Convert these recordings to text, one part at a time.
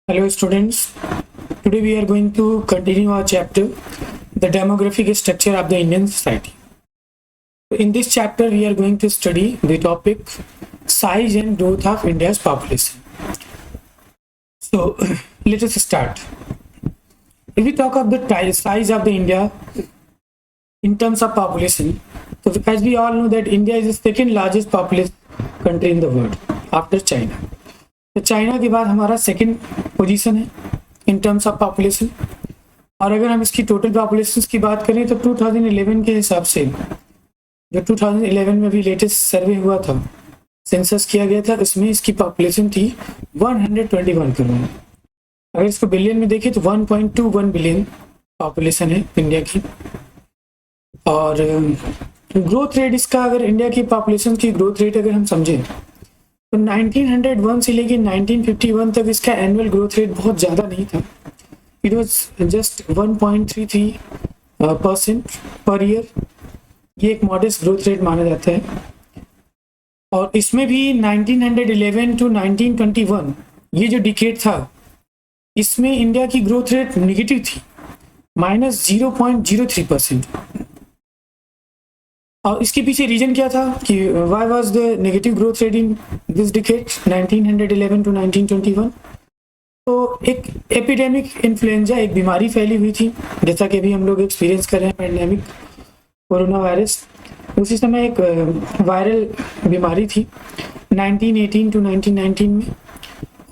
Hello students, today we are going to continue our chapter, the demographic structure of the Indian society. In this chapter we are going to study the topic size and growth of India's population. So let us start. If we talk of the size of the India in terms of population, so as we all know that India is the second largest populous country in the world after China. तो China के बाद हमारा second position है इन terms of population. और अगर हम इसकी total population की बात करें तो 2011 के हिसाब से, जो 2011 में भी लेटेस्ट सर्वे हुआ था, सेंसस किया गया था, उसमें इसकी पॉपुलेशन थी 121 करोड़। अगर इसको बिलियन में देखें तो 1.21 बिलियन पॉपुलेशन है इंडिया की। और ग्रोथ रेट इसका, अगर इंडिया की पॉपुलेशन की ग्रोथ रेट अगर हम समझें तो 1901 से लेके 1951 तक इसका एनुअल ग्रोथ रेट बहुत ज़्यादा नहीं था। It was just 1.33% per year. ये एक मॉडेस्ट ग्रोथ रेट माना जाता है। और इसमें भी 1911 टू 1921 ये जो डिकेड था, इसमें इंडिया की ग्रोथ रेट नेगेटिव थी, -0.03%। और इसके पीछे रीजन क्या था कि why was the negative growth rate in this decade 1911 to 1921? तो एक एपिडेमिक इन्फ्लुएंजा, एक बीमारी फैली हुई थी, जैसा कि अभी हम लोग एक्सपीरियंस कर रहे हैं पैंडेमिक कोरोना वायरस। उसी समय एक वायरल बीमारी थी 1918 टू 1919 में।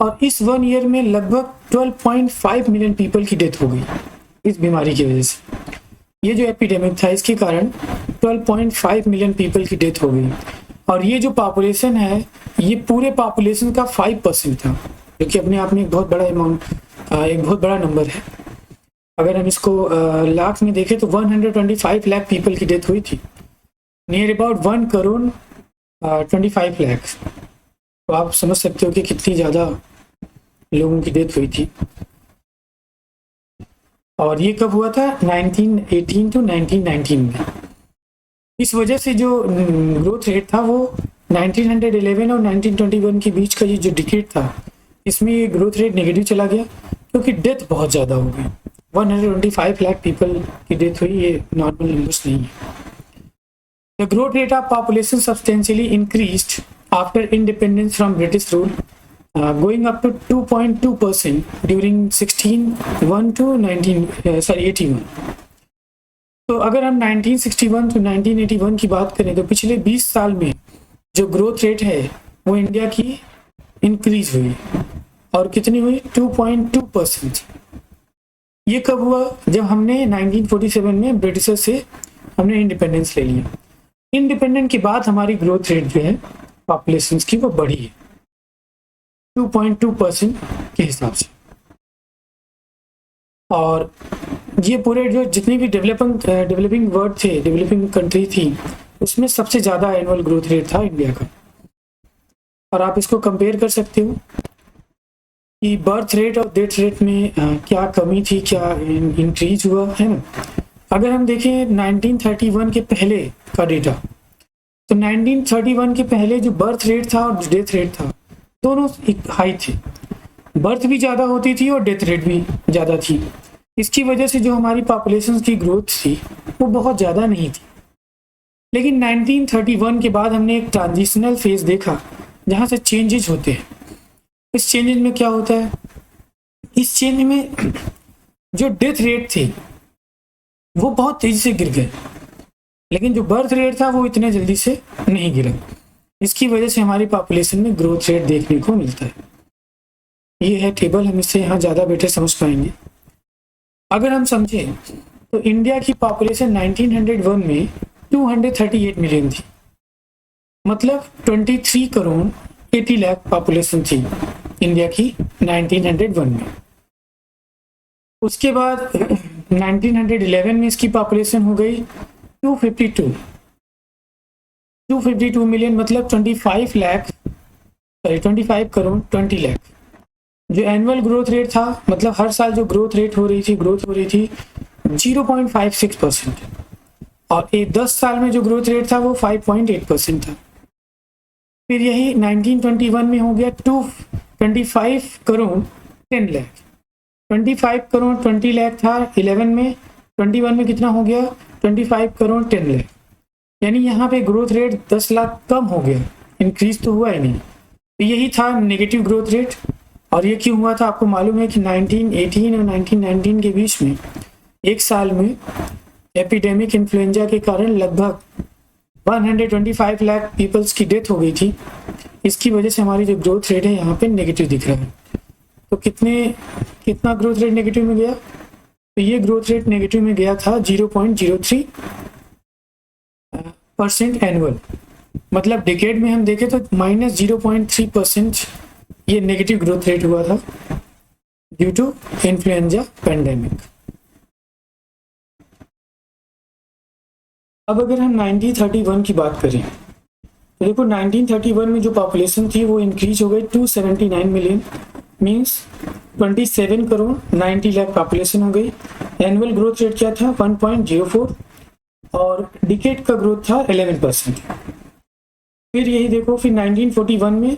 और इस 1 ईयर में लगभग 12.5 मिलियन पीपल की डेथ हो गई इस बीमारी की वजह से। ये जो एपिडेमिक था, इसके कारण 12.5 मिलियन पीपल की डेथ हो गई। और ये जो पॉपुलेशन है, ये पूरे पॉपुलेशन का 5% था, जो कि अपने आप में एक बहुत बड़ा अमाउंट, एक बहुत बड़ा नंबर है। अगर हम इसको लाख में देखें तो 125 लाख पीपल की डेथ हुई थी, नियर अबाउट 1 करोड़ 25 लाख। तो आप समझ सकते हो कि कितनी ज़्यादा लोगों की डेथ हुई थी। और ये कब हुआ था? 1918 टू 1919 में। इस वजह से जो ग्रोथ रेट था वो 1911 और 1921 के बीच का ये जो डिकेड था, इसमें ये ग्रोथ रेट नेगेटिव चला गया, क्योंकि डेथ बहुत ज़्यादा हो गई। 125 लाख पीपल की डेथ हुई, ये नॉर्मल नंबर्स नहीं है। The growth rate of population substantially increased after independence from British rule, going up to 2.2% during 1601 to 81। तो अगर हम 1961 to 1981 की बात करें तो पिछले 20 साल में जो ग्रोथ रेट है वो इंडिया की इंक्रीज हुई। और कितनी हुई? 2.2%। ये कब हुआ? जब हमने 1947 में ब्रिटिशर से हमने इंडिपेंडेंस ले लिया। इंडिपेंडेंस के बाद हमारी ग्रोथ रेट जो है पॉपुलेशन की वो बढ़ी है 2.2% के हिसाब से। और ये पूरे जो जितनी भी डेवलपिंग वर्ल्ड थे, डेवलपिंग कंट्री थी, उसमें सबसे ज़्यादा एनुअल ग्रोथ रेट था इंडिया का। और आप इसको कंपेयर कर सकते हो कि बर्थ रेट और डेथ रेट में क्या कमी थी, क्या इंक्रीज हुआ है ना। अगर हम देखें 1931 के पहले का डेटा, तो 1931 के पहले जो बर्थ रेट था और डेथ रेट था, दोनों हाई थे। बर्थ भी ज़्यादा होती थी और डेथ रेट भी ज़्यादा थी। इसकी वजह से जो हमारी पॉपुलेशन की ग्रोथ थी वो बहुत ज़्यादा नहीं थी। लेकिन 1931 के बाद हमने एक ट्रांजिशनल फेज देखा, जहाँ से चेंजेस होते हैं। इस चेंजेस में क्या होता है? इस चेंज में जो डेथ रेट थे वो बहुत तेज़ी से गिर गए, लेकिन जो बर्थ रेट था वो इतने जल्दी से नहीं गिरा। इसकी वजह से हमारी पॉपुलेशन में ग्रोथ रेट देखने को मिलता है। ये है टेबल, हम इससे यहाँ ज़्यादा बेटर समझ पाएंगे। अगर हम समझें तो इंडिया की पॉपुलेशन 1901 में 238 मिलियन थी, मतलब 23 करोड़ 80 लाख पॉपुलेशन थी इंडिया की 1901 में। उसके बाद 1911 में इसकी पॉपुलेशन हो गई 252 मिलियन, मतलब 25 करोड़ 20 लाख। जो एनुअल ग्रोथ रेट था, मतलब हर साल जो ग्रोथ हो रही थी 0.56%। और 10 साल में जो ग्रोथ रेट था वो 5.8% था। फिर यही 1921 में हो गया 225 करोड़ 10 लाख। 25 करोड़ 20 लाख था 11 में, 21 में कितना हो गया 25 करोड़ 10 लाख। यानी यहाँ पे ग्रोथ रेट 10 लाख कम हो गया, इंक्रीज तो हुआ ही नहीं। तो यही था नेगेटिव ग्रोथ रेट। और ये क्यों हुआ था आपको मालूम है कि 1918 और 1919 के बीच में एक साल में एपिडेमिक इन्फ्लुएंजा के कारण लगभग 125 लाख पीपल्स की डेथ हो गई थी। इसकी वजह से हमारी जो ग्रोथ रेट है यहाँ पे नेगेटिव दिख रहा है। तो कितना ग्रोथ रेट नेगेटिव में गया, तो ये ग्रोथ रेट नेगेटिव में गया था 0.03% एनुअल। मतलब डिकेड में हम देखें तो -0.3% ये नेगेटिव ग्रोथ रेट हुआ था ड्यू टू इन्फ्लुएंजा पेंडेमिक। अब अगर हम 1931 की बात करें तो देखो 1931 में जो पॉपुलेशन थी वो इंक्रीज हो गई 279 million, means 27 crore 90 lakh population हो गई। एनुअल ग्रोथ रेट क्या था 1.04 और डिकेड का ग्रोथ था 11%। फिर यही देखो फिर 1941 में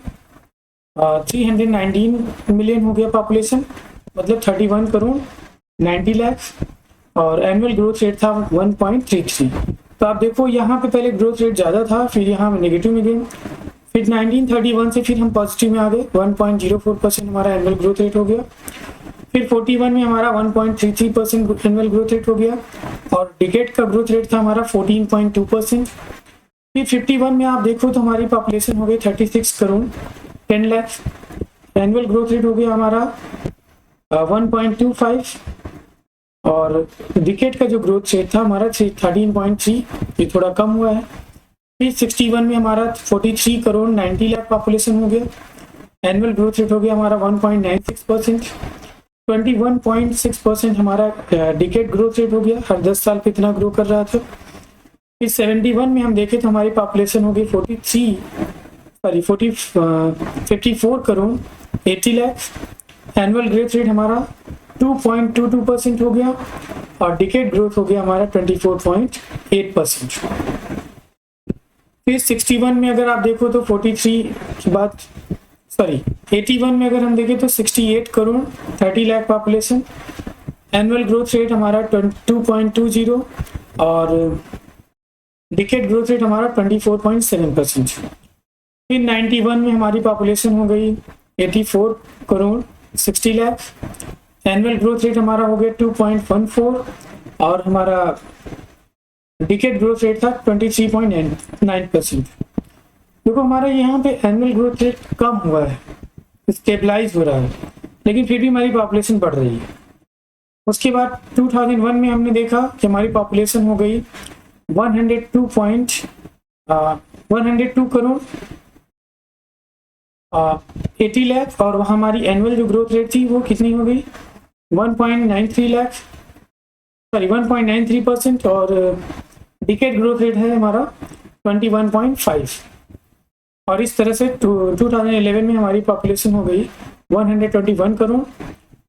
319 मिलियन हो गया पॉपुलेशन, मतलब 31 करोड़ 90 लाख और एनुअल ग्रोथ रेट था 1.33। तो आप देखो यहाँ पे पहले ग्रोथ रेट ज़्यादा था, फिर यहाँ नेगेटिव में गए। फिर 1931 से फिर हम पॉजिटिव में आ गए, 1.04% हमारा एनुअल ग्रोथ रेट हो गया। फिर 41 में हमारा 1.33% एनुअल ग्रोथ रेट हो गया और डिकेड का ग्रोथ रेट था हमारा 14.2%। फिर 51 में आप देखो तो हमारी पॉपुलेशन हो गई 36 crore 10 lakh, annual growth rate हो गया हमारा 1.25 और डिकेड का जो ग्रोथ रेट था हमारा 13.3, ये थोड़ा कम हुआ है। फिर 61 में हमारा 43 करोड़ 90 लाख पॉपुलेशन हो गया, एनुअल ग्रोथ रेट हो गया हमारा 1.96%। 21.6% हमारा डिकेड ग्रोथ रेट हो गया, हर 10 साल पे इतना ग्रो कर रहा था। फिर 71 में हम देखें तो हमारी पॉपुलेशन हो गई 54 crore 80 lakh, annual growth rate हमारा 2.22% हो गया और डिकेड ग्रोथ हो गया हमारा 24.8%। फिर 61 में अगर आप देखो तो 81 में अगर हम देखें तो 68 crore 30 lakh population, annual growth rate हमारा 2.20 और डिकेड ग्रोथ रेट हमारा 24.7%। फिर 91 में हमारी पॉपुलेशन हो गई 84 crore 60 lakh, annual growth rate हमारा हो गया 2.14 और हमारा डिकेड ग्रोथ रेट था 23.9%। देखो हमारा यहाँ पे एनुअल ग्रोथ रेट कम हुआ है, स्टेबलाइज हो रहा है, लेकिन फिर भी हमारी पॉपुलेशन बढ़ रही है। उसके बाद 2001 में हमने देखा कि हमारी पॉपुलेशन हो गई 102 करोड़ 80 लाख और वहाँ हमारी एनुअल जो ग्रोथ रेट थी वो कितनी हो गई 1.93% और डिकेड ग्रोथ रेट है हमारा 21.5। और इस तरह से 2011 में हमारी पॉपुलेशन हो गई 121 करोड़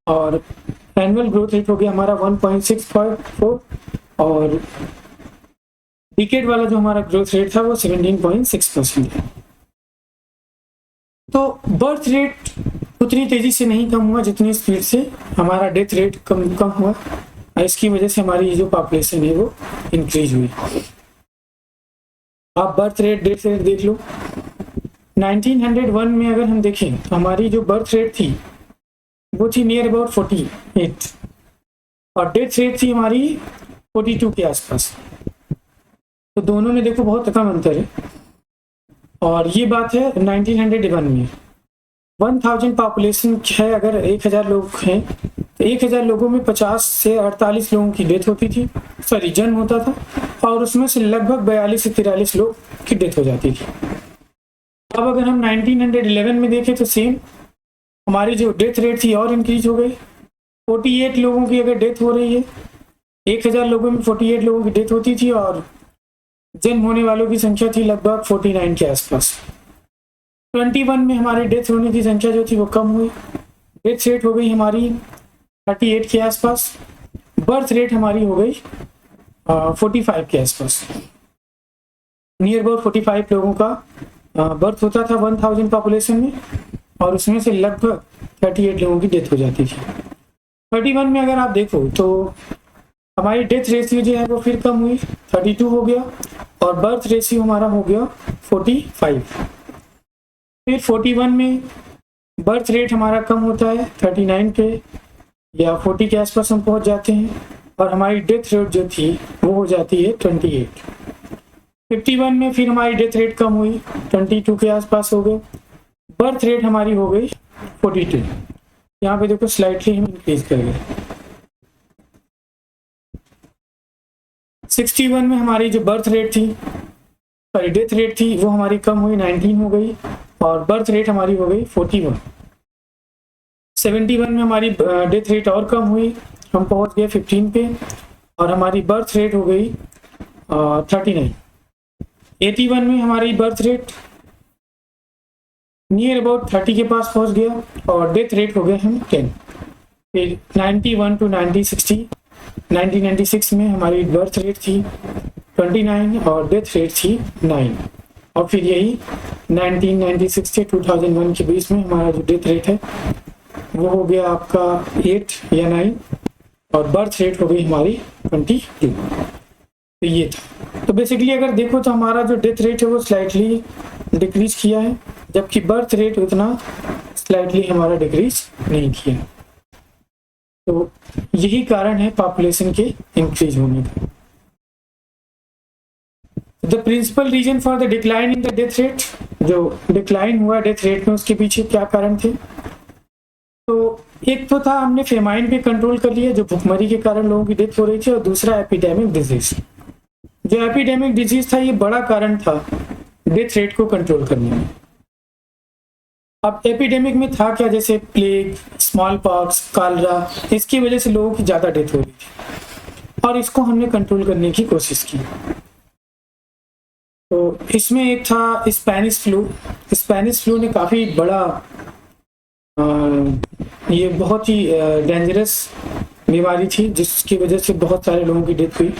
और एनुअल ग्रोथ रेट हो गया हमारा 1.64 और डिकेड वाला जो हमारा ग्रोथ रेट था वो 17.6% है। तो बर्थ रेट उतनी तेजी से नहीं कम हुआ जितनी स्पीड से हमारा डेथ रेट कम हुआ और इसकी वजह से हमारी जो पॉपुलेशन है वो इंक्रीज हुई। आप बर्थ रेट डेथ रेट देख लो। 1901 में अगर हम देखें तो हमारी जो बर्थ रेट थी वो थी नियर अबाउट 48 और डेथ रेट थी हमारी 42 के आसपास। तो दोनों में देखो बहुत कम अंतर है। और ये बात है 1901 में 1000 पॉपुलेशन है, अगर 1000 लोग हैं तो 1000 लोगों में 50 से 48 लोगों की डेथ होती थी, जन्म होता था और उसमें से लगभग 42 से 43 लोग की डेथ हो जाती थी। अब अगर हम 1911 में देखें तो सेम हमारी जो डेथ रेट थी और इंक्रीज हो गई। 48 लोगों की अगर डेथ हो रही है, 1000 लोगों में 48 लोगों की डेथ होती थी और जन्म होने वालों की संख्या थी लगभग 49 के आसपास। 21 में हमारी डेथ होने की संख्या जो थी वो कम हुई, डेथ रेट हो गई हमारी 38 के आसपास, बर्थ रेट हमारी हो गई 45 के आसपास। नियर अबाउट 45 लोगों का बर्थ होता था 1000 पॉपुलेशन में और उसमें से लगभग 38 लोगों की डेथ हो जाती थी। 31 में अगर आप देखो तो हमारी डेथ रेशियो जो है वो फिर कम हुई, 32 हो गया, और बर्थ रेशियो हमारा हो गया 45। फिर 41 में बर्थ रेट हमारा कम होता है 39 पे या 40 के आसपास हम पहुंच जाते हैं, और हमारी डेथ रेट जो थी वो हो जाती है 28। 51 में फिर हमारी डेथ रेट कम हुई, 22 के आसपास हो गए, बर्थ रेट हमारी हो गई 42। यहाँ पे देखो स्लाइटली हम इंक्रीज कर गए। 61 में हमारी जो बर्थ रेट थी, सॉरी डेथ रेट थी, वो हमारी कम हुई, 19 हो गई, और बर्थ रेट हमारी हो गई 41। 71 में हमारी डेथ रेट और कम हुई, हम पहुंच गए 15 पे, और हमारी बर्थ रेट हो गई 39। 81 में हमारी बर्थ रेट नियर अबाउट 30 के पास पहुंच गया, और डेथ रेट हो गया हम 10। फिर 91 टू 1996 में हमारी बर्थ रेट थी 29 और डेथ रेट थी 9, और फिर यही 1996 से 2001 के बीच में हमारा जो डेथ रेट है वो हो गया आपका 8 या 9, और बर्थ रेट हो गई हमारी 22। तो ये था। तो बेसिकली अगर देखो तो हमारा जो डेथ रेट है वो स्लाइटली डिक्रीज किया है, जबकि बर्थ रेट उतना स्लाइटली हमारा डिक्रीज नहीं किया। तो यही कारण है पॉपुलेशन के इंक्रीज होने का। The principal reason for the decline in the death rate, जो डिक्लाइन हुआ डेथ रेट में, उसके पीछे क्या कारण थे? तो एक तो था हमने फेमाइन पे कंट्रोल कर लिया, जो भुखमरी के कारण लोगों की डेथ हो रही थी, और दूसरा एपिडेमिक डिजीज। जो एपिडेमिक डिजीज था ये बड़ा कारण था डेथ रेट को कंट्रोल करने में। अब एपिडेमिक में था क्या, जैसे प्लेग, स्मॉल पॉक्स, कालरा, इसकी वजह से लोगों की ज्यादा डेथ हो रही थी, और इसको हमने कंट्रोल करने की कोशिश की। तो इसमें एक था स्पेनिश फ्लू। स्पेनिश फ्लू ने काफी बड़ा ये बहुत ही डेंजरस बीमारी थी, जिसकी वजह से बहुत सारे लोगों की डेथ हुई।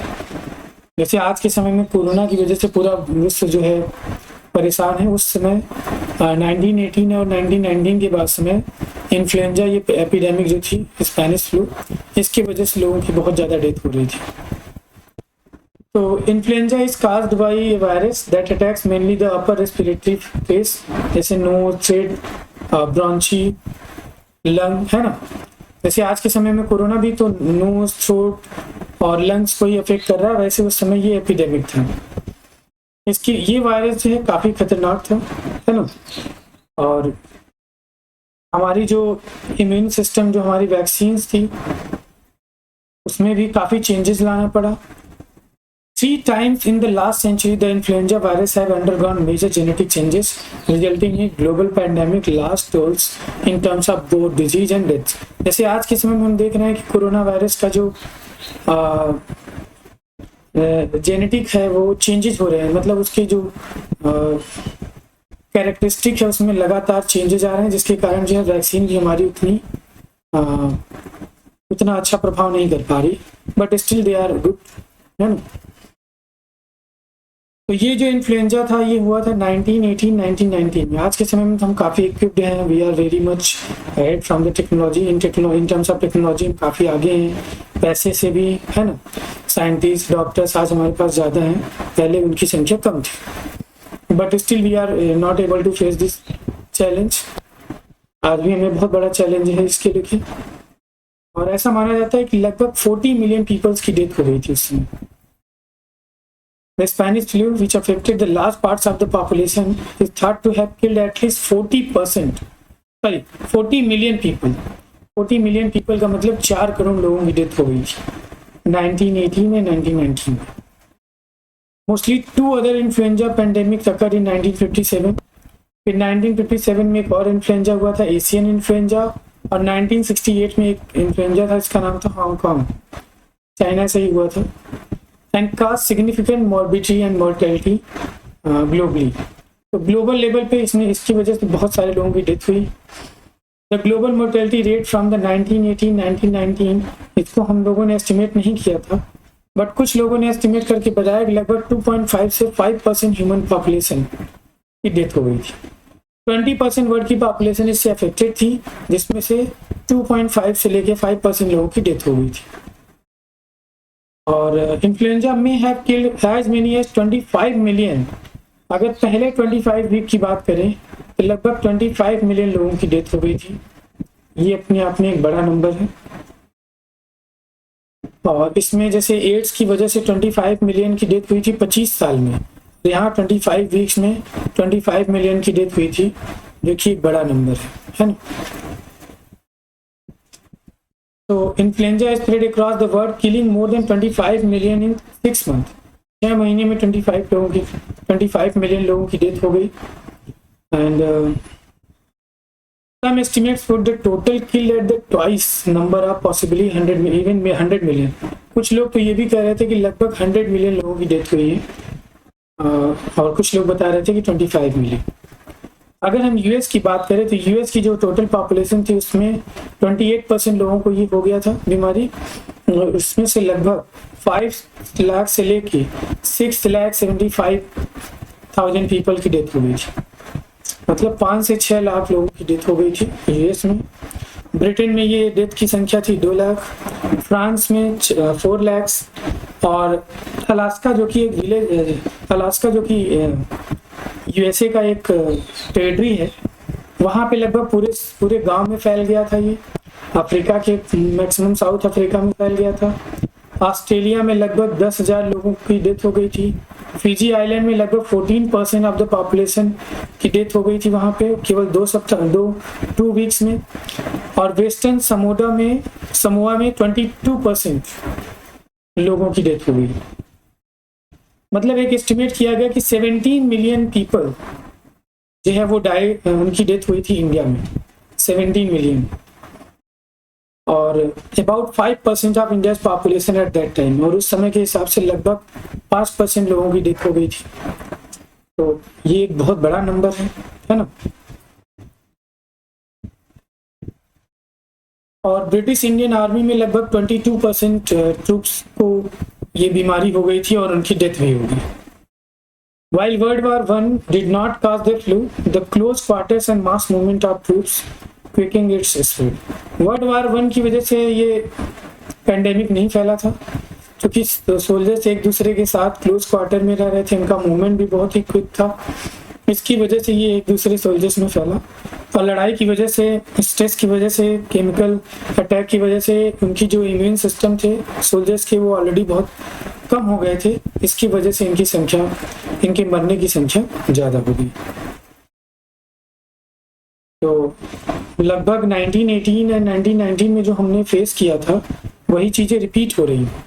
जैसे आज के समय में कोरोना की वजह से पूरा विश्व जो है परेशान है, उस समय 1918 और 1919 के बाद समय इन्फ्लुएंजा, ये एपिडेमिक जो थी स्पेनिश फ्लू, इसकी वजह से लोगों की बहुत ज़्यादा डेथ हो रही थी। तो influenza is caused by a virus that attacks mainly the upper respiratory face, जैसे नोज, थ्रोट, ब्रोंची, लंग, है ना। जैसे आज के समय में कोरोना भी तो नोज, थ्रोट और लंग्स को ही अफेक्ट कर रहा है, वैसे उस समय ये एपिडेमिक था। इसकी ये वायरस जो है काफी खतरनाक था, है ना। और हमारी जो इम्यून सिस्टम, जो हमारी वैक्सीन्स थी, उसमें भी काफी चेंजेस लाना पड़ा। 3 times in the last century, the influenza virus have undergone major genetic changes, resulting in global pandemic last tolls in terms of both disease and death. जैसे आज के समय में हम देख रहे हैं कि कोरोना वायरस का जो जेनेटिक है वो चेंजेस हो रहे हैं, मतलब उसके जो कैरेक्टरिस्टिक है उसमें लगातार चेंजेस आ रहे हैं, जिसके कारण जो है वैक्सीन भी हमारी उतना अच्छा प्रभाव नहीं कर पा रही, but still they are good, है ना। तो ये जो इन्फ्लुएंजा था ये हुआ था 1918-1919 में। आज के समय में तो हम काफ़ी इक्विप्ड हैं, we are very much ahead from the technology, in terms of technology हम काफ़ी आगे हैं, पैसे से भी, है ना। साइंटिस्ट, डॉक्टर्स आज हमारे पास ज़्यादा हैं, पहले उनकी संख्या कम थी, but still we are not able to face this challenge. आज भी हमें बहुत बड़ा चैलेंज है इसके लिए, और ऐसा माना जाता है कि लगभग 40 मिलियन पीपल्स की डेथ हो गई थी उस समय। The Spanish flu, which affected the large parts of the population, is thought to have killed at least 40 million people. 40 million people का मतलब 4 करोड़ लोगों की डेथ हो गई थी 1918 and 1919 में। Mostly 2 other influenza pandemics occurred in 1957. फिर 1957 में एक और इन्फ्लुएंजा हुआ था, एशियन इन्फ्लुएंजा, और 1968 में एक इन्फ्लुएंजा था, इसका नाम था हांगकांग, चाइना से ही हुआ था, and cause significant morbidity and mortality globally. तो ग्लोबल लेवल पे इसकी वजह से बहुत सारे लोगों की डेथ हुई। The global mortality rate from the 1918-1919, इसको हम लोगों ने एस्टिमेट नहीं किया था, बट कुछ लोगों ने एस्टिमेट करके बताया कि लगभग 2.5 से 5% ह्यूमन पॉपुलेशन की डेथ हो गई थी। 20% वर्ल्ड की पॉपुलेशन इससे अफेक्टेड थी, जिसमें से 2.5 से लेके 5% लोगों की डेथ हो गई थी। और इन्फ्लुएंजा में have killed as many as 25 million. अगर पहले 25 वीक की बात करें तो लगभग 25 मिलियन लोगों की डेथ हो गई थी। ये अपने आप में एक बड़ा नंबर है। और इसमें जैसे एड्स की वजह से 25 मिलियन की डेथ हुई थी 25 साल में, तो यहाँ 25 वीक्स में 25 मिलियन की डेथ हुई थी, जो कि एक बड़ा नंबर है ना। तो influenza spread across the world killing more than 25 million in 6 month. 6 महीने में 25 मिलियन लोगों की डेथ हो गई। And some estimates put the total killed at the twice number of possibly 100 even 100 million। कुछ लोग तो ये भी कह रहे थे कि लगभग 100 मिलियन लोगों की डेथ हुई है, और कुछ लोग बता रहे थे कि 25 मिलियन। अगर हम यूएस की बात करें तो यूएस की जो टोटल पॉपुलेशन थी उसमें 28% लोगों को ये हो गया था बीमारी। उसमें से लगभग 5 लाख से लेके 6,75,000 पीपल की डेथ हो गई थी। मतलब 5 से 6 लाख लोगों की डेथ हो गई थी यूएस में। ब्रिटेन में ये डेथ की संख्या थी 2 लाख, फ्रांस में 4 लाख, और अलास्का जो कि एक विलेज, अलास्का जो कि यूएसए का एक टेरिटरी है, वहाँ पे लगभग पूरे गांव में फैल गया था ये। अफ्रीका के मैक्सिमम साउथ अफ्रीका में फैल गया था। ऑस्ट्रेलिया में लगभग 10,000 लोगों की डेथ हो गई थी। फिजी आइलैंड में लगभग 14% ऑफ द पॉपुलेशन की डेथ हो गई थी वहाँ पे केवल 2 वीक्स में। और वेस्टर्न समोआ में 22% लोगों की डेथ हो गई। मतलब एक एस्टिमेट किया गया कि 17 मिलियन पीपल जो है वो उनकी डेथ हुई थी इंडिया में, 17 मिलियन। और about 5% of India population at that time, और उस समय के हिसाब से लगभग 5% लोगों की डेथ हो गई थी। तो ये एक बहुत बड़ा नंबर है ना। और ब्रिटिश इंडियन आर्मी में लगभग 22% ट्रूप्स को ये बीमारी हो गई थी और उनकी डेथ भी हो गई। While World War I did not cause the flu, the close quarters and mass movement of troops quickened its spread। World War I की वजह से ये पेंडेमिक नहीं फैला था, क्योंकि सोल्जर्स एक दूसरे के साथ क्लोज क्वार्टर में रह रहे थे, उनका मूवमेंट भी बहुत ही क्विक था। इसकी वजह से ये एक दूसरे सोल्जर्स में फैला। और लड़ाई की वजह से, स्ट्रेस की वजह से, केमिकल अटैक की वजह से उनकी जो इम्यून सिस्टम थे सोल्जर्स के, वो ऑलरेडी बहुत कम हो गए थे। इसकी वजह से इनके मरने की संख्या ज़्यादा हो गई। तो लगभग 1918 और 1919 में जो हमने फेस किया था वही चीज़ें रिपीट हो रही हैं।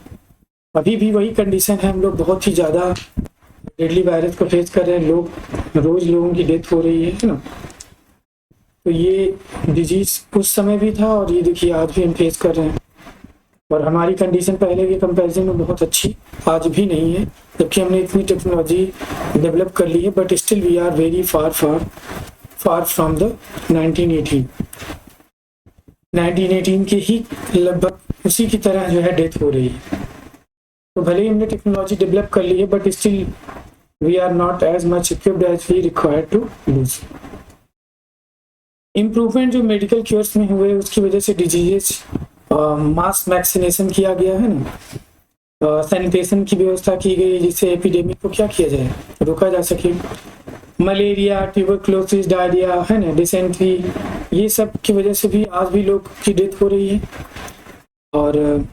अभी भी वही कंडीशन है, हम लोग बहुत ही ज़्यादा डेडली वायरस को फेस कर रहे हैं, रोज़ लोगों की डेथ हो रही है ना। तो ये डिजीज़ उस समय भी था और ये देखिए आज भी हम फेस कर रहे हैं। और हमारी कंडीशन पहले के कंपैरिजन में बहुत अच्छी आज भी नहीं है, जबकि हमने इतनी टेक्नोलॉजी डेवलप कर ली है, but still we are very far from the 1918 के ही लगभग उसी की तरह जो है डेथ हो रही है। तो भले ही हमने टेक्नोलॉजी डेवलप कर ली है, but still we are not as much equipped as we required to lose. Improvement जो मेडिकल क्योर्स में हुए उसकी वजह से डिजीजेस मास वैक्सीनेशन किया गया है ना, सैनिटेशन की व्यवस्था की गई जिससे एपिडेमिक को क्या किया जाए, रोका जा सके। मलेरिया, ट्यूबरक्लोसिस, डायरिया है ना, डिसेंट्री, ये सब की वजह से भी आज भी लोग की डेथ हो रही है। और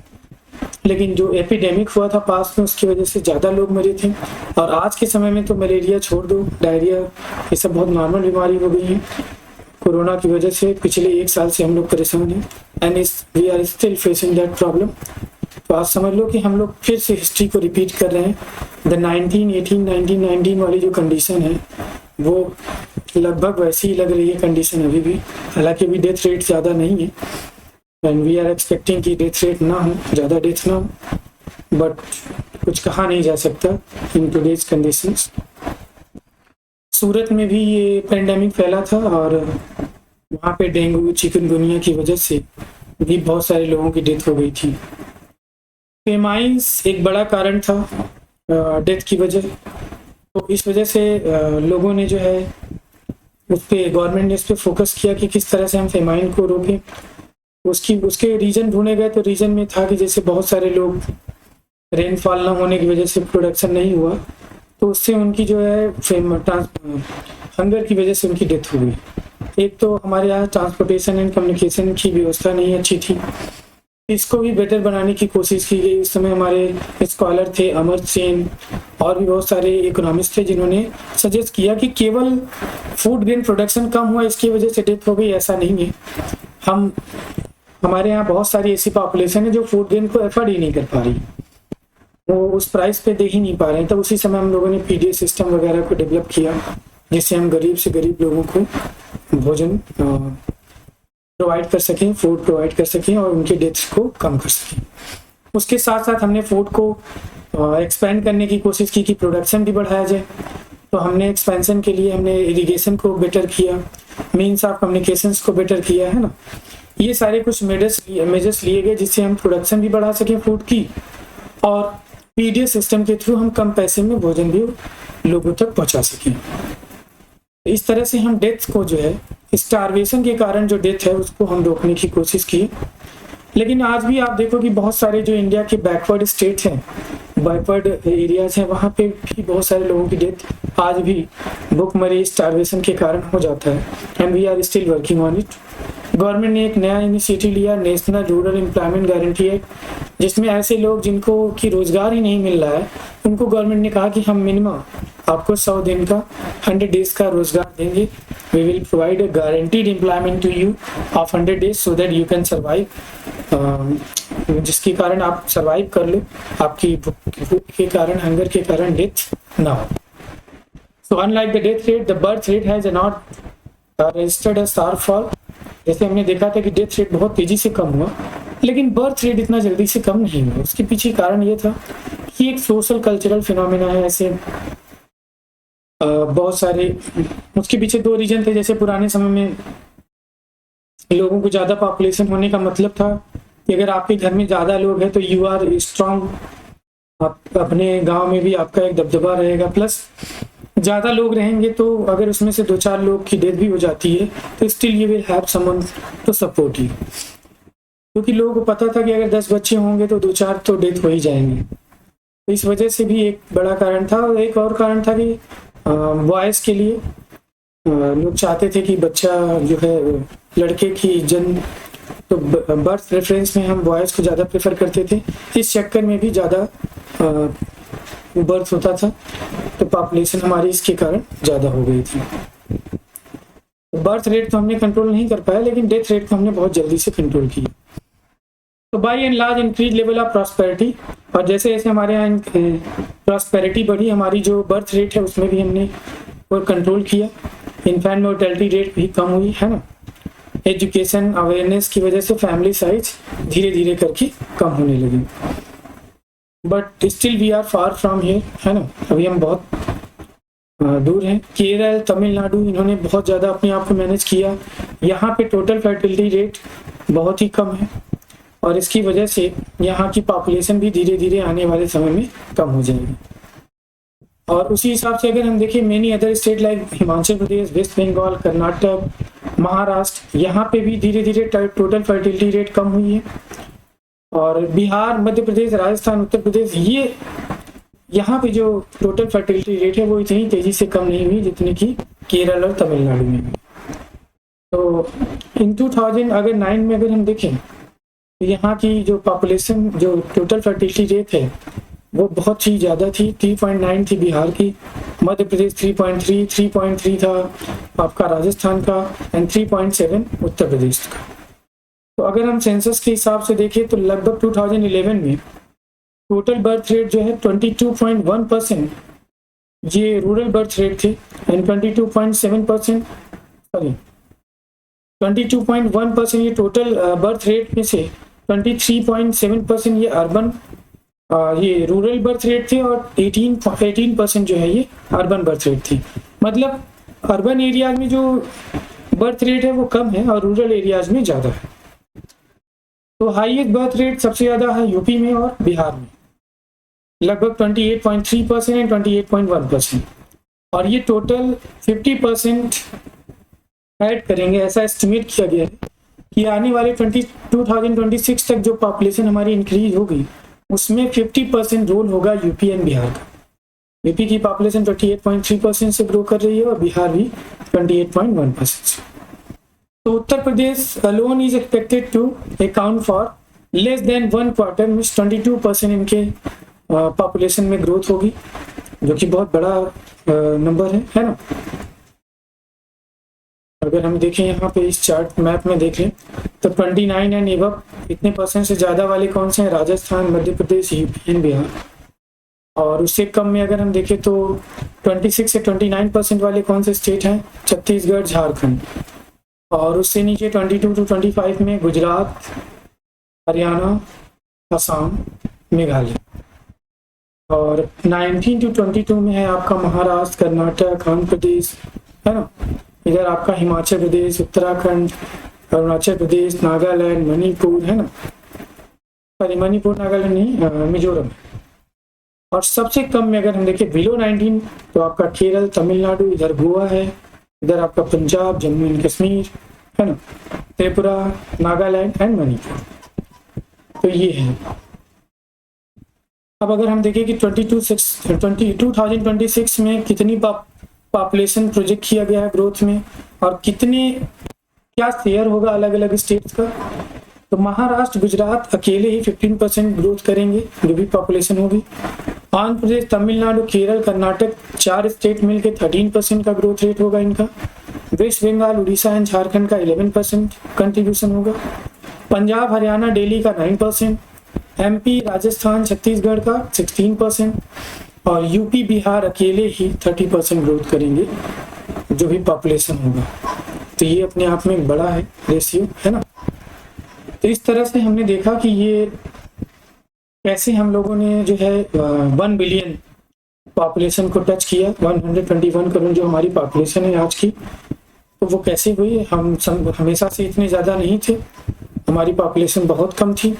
लेकिन जो एपिडेमिक हुआ था पास में उसकी वजह से ज़्यादा लोग मरे थे। और आज के समय में तो मलेरिया छोड़ दो, डायरिया, ये सब बहुत नॉर्मल बीमारी हो गई है। कोरोना की वजह से पिछले 1 साल से हम लोग परेशान हैं, and we are still facing that problem. तो आज समझ लो कि हम लोग फिर से हिस्ट्री को रिपीट कर रहे हैं। द 1919 वाली जो कंडीशन है वो लगभग वैसी ही लग रही है कंडीशन अभी भी, हालांकि अभी डेथ रेट ज़्यादा नहीं है, एंड वी आर एक्सपेक्टिंग कि डेथ रेट ना हो, ज़्यादा डेथ ना हो, बट कुछ कहा नहीं जा सकता इन टुडेज कंडीशंस। सूरत में भी ये पेंडेमिक फैला था और वहाँ पे डेंगू, चिकनगुनिया की वजह से भी बहुत सारे लोगों की डेथ हो गई थी। फेमाइंस एक बड़ा कारण था डेथ की वजह। तो इस वजह से लोगों ने जो है उस पर गवर्नमेंट ने इस पर फोकस किया कि किस तरह से हम फेमाइन को रोकें। उसके रीजन ढूंढे गए, तो रीजन में था कि जैसे बहुत सारे लोग रेनफॉल ना होने की वजह से प्रोडक्शन नहीं हुआ, तो उससे उनकी जो है हंगर की वजह से उनकी डेथ हो गई। एक तो हमारे यहाँ ट्रांसपोर्टेशन एंड कम्युनिकेशन की व्यवस्था नहीं अच्छी थी, इसको भी बेटर बनाने की कोशिश की गई। उस समय हमारे स्कॉलर थे अमर सेन और भी बहुत सारे इकोनॉमिस्ट थे जिन्होंने सजेस्ट किया कि केवल फूड ग्रेन प्रोडक्शन कम हुआ इसकी वजह से डेथ हो गई, ऐसा नहीं है। हमारे यहाँ बहुत सारी ऐसी पॉपुलेशन है जो फूड ग्रेन को एफोर्ड ही नहीं कर पा रही, वो उस प्राइस पे दे ही नहीं पा रहे हैं। तब उसी समय हम लोगों ने पीडीएस सिस्टम वगैरह को डेवलप किया, जिससे हम गरीब से गरीब लोगों को भोजन प्रोवाइड कर सकें, फूड प्रोवाइड कर सकें और उनके डेथ्स को कम कर सकें। उसके साथ साथ हमने फूड को एक्सपेंड करने की कोशिश की कि प्रोडक्शन भी बढ़ाया जाए। तो हमने एक्सपेंशन के लिए हमने इरिगेशन को बेटर किया, मीन्स ऑफ कम्युनिकेशंस को बेटर किया, है ना। ये सारे कुछ मेजर्स लिए गए जिससे हम प्रोडक्शन भी बढ़ा सकें फूड की, और पीडीएस सिस्टम के थ्रू हम कम पैसे में भोजन भी लोगों तक पहुंचा सकें। इस तरह से हम डेथ को जो है, स्टारवेशन के कारण जो डेथ है उसको हम रोकने की कोशिश की। लेकिन आज भी आप देखो कि बहुत सारे जो इंडिया के बैकवर्ड स्टेट हैं, बैकवर्ड एरियाज हैं, वहाँ पे भी बहुत सारे लोगों की डेथ आज भी भूखमरी स्टारवेशन के कारण हो जाता है, and we are still working on it. Government ने एक नया इनिशिएटिव लिया, national rural employment guarantee act, जिसमें ऐसे लोग जिनको कि रोजगार ही नहीं मिल रहा है, उनको गवर्नमेंट ने कहा कि हम मिनिमम आपको 100 दिन का 100 डेज का रोजगार देंगे। We will provide a guaranteed employment to you of 100 days so that you can survive, जिसके कारण आप सर्वाइव कर लो, आपकी भूख के कारण, हंगर के कारण डेथ ना हो। So unlike the death rate, the birth rate has not registered a sharp fall. जैसे हमने देखा था कि डेथ रेट बहुत तेजी से कम हुआ, लेकिन बर्थ रेट इतना जल्दी से कम नहीं हुआ। उसके पीछे कारण ये था कि एक सोशल कल्चरल फिनोमेना है, ऐसे बहुत सारे, उसके पीछे 2 रीजन थे। जैसे पुराने समय में लोगों को ज्यादा पॉपुलेशन होने का मतलब था कि अगर आपके घर में ज्यादा लोग हैं तो यू आर स्ट्रॉन्ग, आप अपने गांव में भी आपका एक दबदबा रहेगा। प्लस ज्यादा लोग रहेंगे तो अगर उसमें से 2-4 लोग की डेथ भी हो जाती है तो still you will have someone to support you, क्योंकि लोगों को पता था कि अगर 10 बच्चे होंगे तो 2-4 तो डेथ हो ही जाएंगे। तो इस वजह से भी एक बड़ा कारण था। और एक और कारण था कि बॉयज के लिए लोग चाहते थे कि बच्चा जो है लड़के की जन्म, तो बर्थ रेफरेंस में हम बॉयज को ज़्यादा प्रेफर करते थे, इस चक्कर में भी ज़्यादा बर्थ होता था, तो पॉपुलेशन हमारी इसके कारण ज़्यादा हो गई थी। बर्थ रेट तो हमने कंट्रोल नहीं कर पाया, लेकिन डेथ रेट को हमने बहुत जल्दी से कंट्रोल किया। तो by and large increase level of prosperity, और जैसे जैसे हमारे यहाँ प्रॉस्पेरिटी बढ़ी, हमारी जो बर्थ रेट है उसमें भी हमने वो कंट्रोल किया। इन्फेंट मोर्टेलिटी रेट भी कम हुई, है ना। एजुकेशन अवेयरनेस की वजह से फैमिली साइज धीरे धीरे करके कम होने लगी, but still we are far from here, है ना। अभी हम बहुत दूर हैं। केरल, तमिलनाडु, इन्होंने बहुत ज़्यादा अपने आप को मैनेज किया। यहाँ पे टोटल फर्टिलिटी रेट बहुत ही कम है, और इसकी वजह से यहाँ की पॉपुलेशन भी धीरे धीरे आने वाले समय में कम हो जाएगी। और उसी हिसाब से अगर हम देखें, many other state like Himachal Pradesh, West Bengal, Karnataka, Maharashtra, यहाँ पे भी धीरे धीरे टोटल फर्टिलिटी रेट कम हुई है। और बिहार, मध्य प्रदेश, राजस्थान, उत्तर प्रदेश, ये यहाँ पे जो टोटल फर्टिलिटी रेट है वो इतनी तेजी से कम नहीं हुई जितनी कि केरल और तमिलनाडु में। तो इन 2009 में अगर हम देखें तो यहाँ की जो पॉपुलेशन, जो टोटल फर्टिलिटी रेट है वो बहुत ही ज़्यादा थी। 3.9 थी बिहार की, मध्य प्रदेश 3.3, 3.3 था आपका राजस्थान का, एंड 3.7 उत्तर प्रदेश का। तो अगर हम सेंसस के हिसाब से देखें तो लगभग 2011 में टोटल बर्थ रेट जो है 22.1% ये रूरल बर्थ रेट थे, एंड 22.7%, सॉरी 22.1% ये टोटल बर्थ रेट में से 23.7% ये अर्बन, ये रूरल बर्थ रेट थे, और 18% जो है ये अर्बन बर्थ रेट थी। मतलब अर्बन एरियाज में जो बर्थ रेट है वो कम है और रूरल एरियाज में ज़्यादा है। तो हाईएस्ट बर्थ रेट सबसे ज़्यादा है यूपी में और बिहार में, लगभग 28.3% एंड 28.1%, और ये टोटल 50% ऐड करेंगे, ऐसा एस्टिमेट किया गया है कि आने वाले 2026 तक जो पॉपुलेशन हमारी इंक्रीज होगी उसमें 50% रोल होगा यूपी एंड बिहार का। यूपी की पॉपुलेशन 28.3% से ग्रो कर रही है और बिहार भी 28.1% से। तो Uttar Pradesh alone is expected to account for less than 1/4 means 22% इनके पॉपुलेशन में ग्रोथ होगी, जो कि बहुत बड़ा नंबर है ना। अगर हम देखें यहाँ पे इस चार्ट मैप में देखें तो 29 एंड एबव इतने परसेंट से ज़्यादा वाले कौन से हैं? Rajasthan, Madhya Pradesh, UP and Bihar. और उससे कम में अगर हम देखें तो 26 से 29% वाले कौन से स्टेट हैं? छत्तीसगढ़, झारखंड। और उससे नीचे 22 to 25 में गुजरात, हरियाणा, असम, मेघालय। और 19 to 22 में है आपका महाराष्ट्र, कर्नाटक, आंध्र प्रदेश, है ना। इधर आपका हिमाचल प्रदेश, उत्तराखंड, अरुणाचल प्रदेश, नागालैंड, मणिपुर, है ना। सॉरी, मणिपुर नागालैंड नहीं, मिजोरम। और सबसे कम में अगर हम देखें बिलो 19 तो आपका केरल, तमिलनाडु, इधर गोवा है, इधर आपका पंजाब, जम्मू एंड कश्मीर, है ना, त्रिपुरा, नागालैंड एंड मणिपुर। तो ये है। अब अगर हम देखें कि 2026 में कितनी पॉपुलेशन प्रोजेक्ट किया गया है ग्रोथ में और कितने क्या शेयर होगा अलग अलग स्टेट्स का, तो महाराष्ट्र, गुजरात अकेले ही 15% ग्रोथ करेंगे जो भी पॉपुलेशन होगी। आंध्र प्रदेश, तमिलनाडु, केरल, कर्नाटक 4 स्टेट मिलकर 13% का ग्रोथ रेट होगा इनका। वेस्ट बंगाल, उड़ीसा एंड झारखंड का 11% कंट्रीब्यूशन होगा। पंजाब, हरियाणा, दिल्ली का 9%, एमपी, राजस्थान, छत्तीसगढ़ का 16% और यूपी, बिहार अकेले ही 30% ग्रोथ करेंगे जो भी पॉपुलेशन होगा। तो ये अपने आप में बड़ा है रेशियो, है ना। तो इस तरह से हमने देखा कि ये कैसे हम लोगों ने जो है 1 बिलियन पॉपुलेशन को टच किया। 121 करोड़ जो हमारी पॉपुलेशन है आज की, तो वो कैसे हुई। हम हमेशा से इतने ज़्यादा नहीं थे, हमारी पॉपुलेशन बहुत कम थी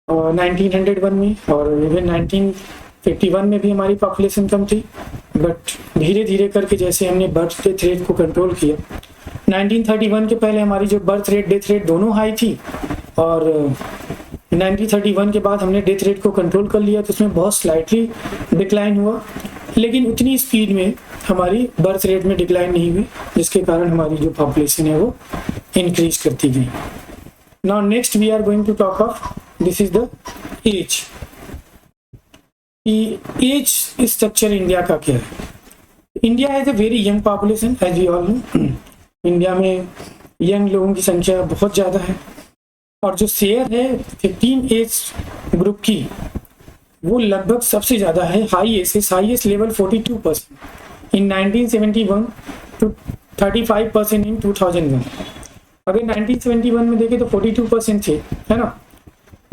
1901 में, और इवन 1951 में भी हमारी पॉपुलेशन कम थी। बट धीरे धीरे करके जैसे हमने बर्थ डेथ रेट को कंट्रोल किया, 1931 के पहले हमारी जो बर्थ रेट डेथ रेट दोनों हाई थी, और 1931 के बाद हमने डेथ रेट को कंट्रोल कर लिया, तो उसमें बहुत स्लाइटली डिक्लाइन हुआ, लेकिन उतनी स्पीड में हमारी बर्थ रेट में डिक्लाइन नहीं हुई, जिसके कारण हमारी जो पॉपुलेशन है वो इंक्रीज करती गई। Now next we are going to talk of this is the age. Age structure India का क्या है। India has a very young population as we all know. India में यंग लोगों की संख्या बहुत ज़्यादा है, और जो शेयर है 15 एज ग्रुप की वो लगभग सबसे ज़्यादा है। हाईएस्ट लेवल 42% इन 1971 टू 35% इन 2001। अगर 1971 में देखें तो 42% थे, है ना।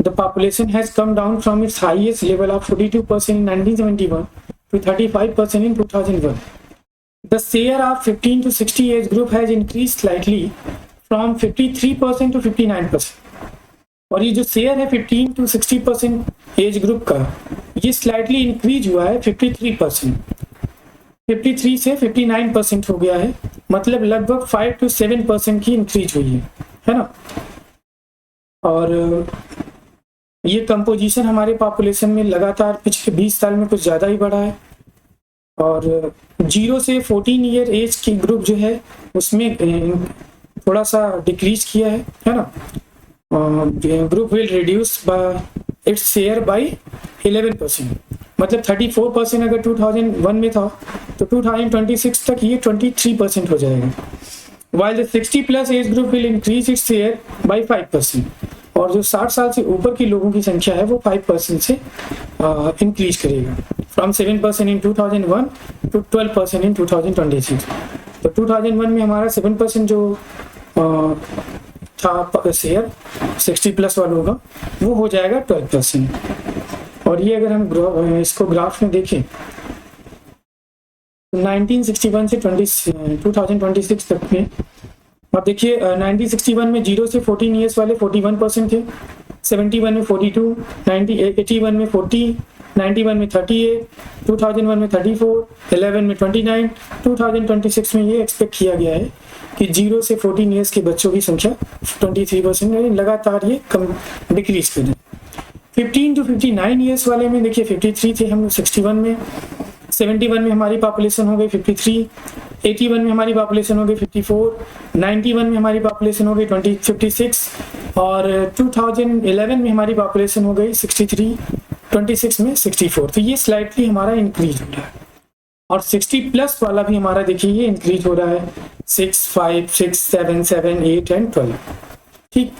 The population has come down from its highest level of 42% in 1971 to 35% in 2001. The share of 15 to 60 age group has increased slightly from 53% to 59%. और ये जो शेयर है 15 to 60% एज ग्रुप का, ये स्लाइटली इंक्रीज हुआ है 53%। 53 से 59% हो गया है, मतलब लगभग 5 to 7% की इंक्रीज हुई है ना। और ये कंपोजिशन हमारे पॉपुलेशन में लगातार पिछले 20 साल में कुछ ज़्यादा ही बढ़ा है। और 0 से 14 ईयर एज की ग्रुप जो है उसमें थोड़ा सा डिक्रीज किया है ना। Group will reduce its share by 11%, मतलब 34% अगर 2001 में था तो 2026 तक ये 23% हो जाएगा। while the 60+ age group will increase its share by 5%, और जो 60 साल से ऊपर के लोगों की संख्या है वो 5% से इंक्रीज करेगा, फ्रॉम 7% इन 2001 टू 12% इन 2026। तो 2001 में हमारा 7% जो था शेयर 60+ वालों का, वो हो जाएगा 12%। और ये अगर हम इसको ग्राफ में देखें तो 1961 से 2026 तक में, अब देखिए 1961 में 0 से 14 ईयर्स वाले 41% थे, 71 में 42, 81 में 40, 91 में 38, 2001 में 34, 11 में 29, 2026 में ये एक्सपेक्ट किया गया है कि 0 से 14 ईयर्स के बच्चों की संख्या 23% लगातार ये कम डिक्रीज कर रहे हैं। 15 to 59 ईयर्स वाले में देखिए 53 थे हम 61 में, 71 में हमारी पॉपुलेशन हो गई 53, 81 में हमारी पॉपुलेशन हो गई 54, 91 में हमारी पॉपुलेशन हो गई 56 और 2011 में हमारी पॉपुलेशन हो गई 63, 26 में 64। तो ये स्लाइटली हमारा इंक्रीज हो रहा है। और 60 प्लस वाला भी हमारा देखिए ये इंक्रीज हो रहा है 6, 5, 6, 7, 7, 8 एंड 12। ठीक,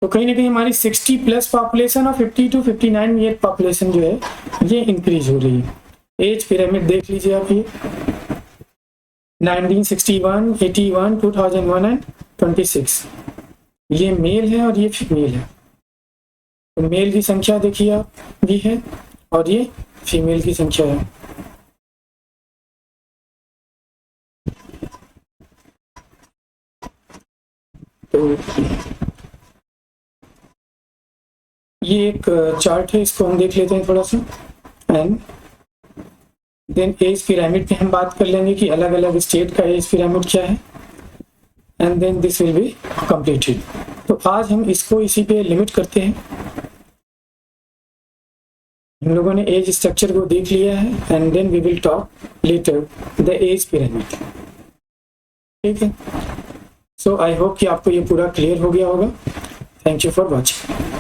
तो कहीं ना कहीं हमारी 60 प्लस पॉपुलेशन और 50 to 59 ईयर पॉपुलेशन जो है ये इंक्रीज हो रही है। एज पिरामिड देख लीजिए आप, ये 1961, 81, 2001 एंड 26, ये मेल है और ये फीमेल है। तो मेल की संख्या देखिए आप ये है और ये फीमेल की संख्या है। तो ये एक चार्ट है, इसको हम देख लेते हैं थोड़ा सा। एंड देन एज पिरामिड पे हम बात कर लेंगे कि अलग अलग स्टेट का एज पिरामिड क्या है, and then this will be completed. तो आज हम इसको इसी पे लिमिट करते हैं। हम लोगों ने एज स्ट्रक्चर को देख लिया है and then we will talk later the age pyramid. ठीक है, सो आई होप कि आपको ये पूरा क्लियर हो गया होगा। Thank you for watching.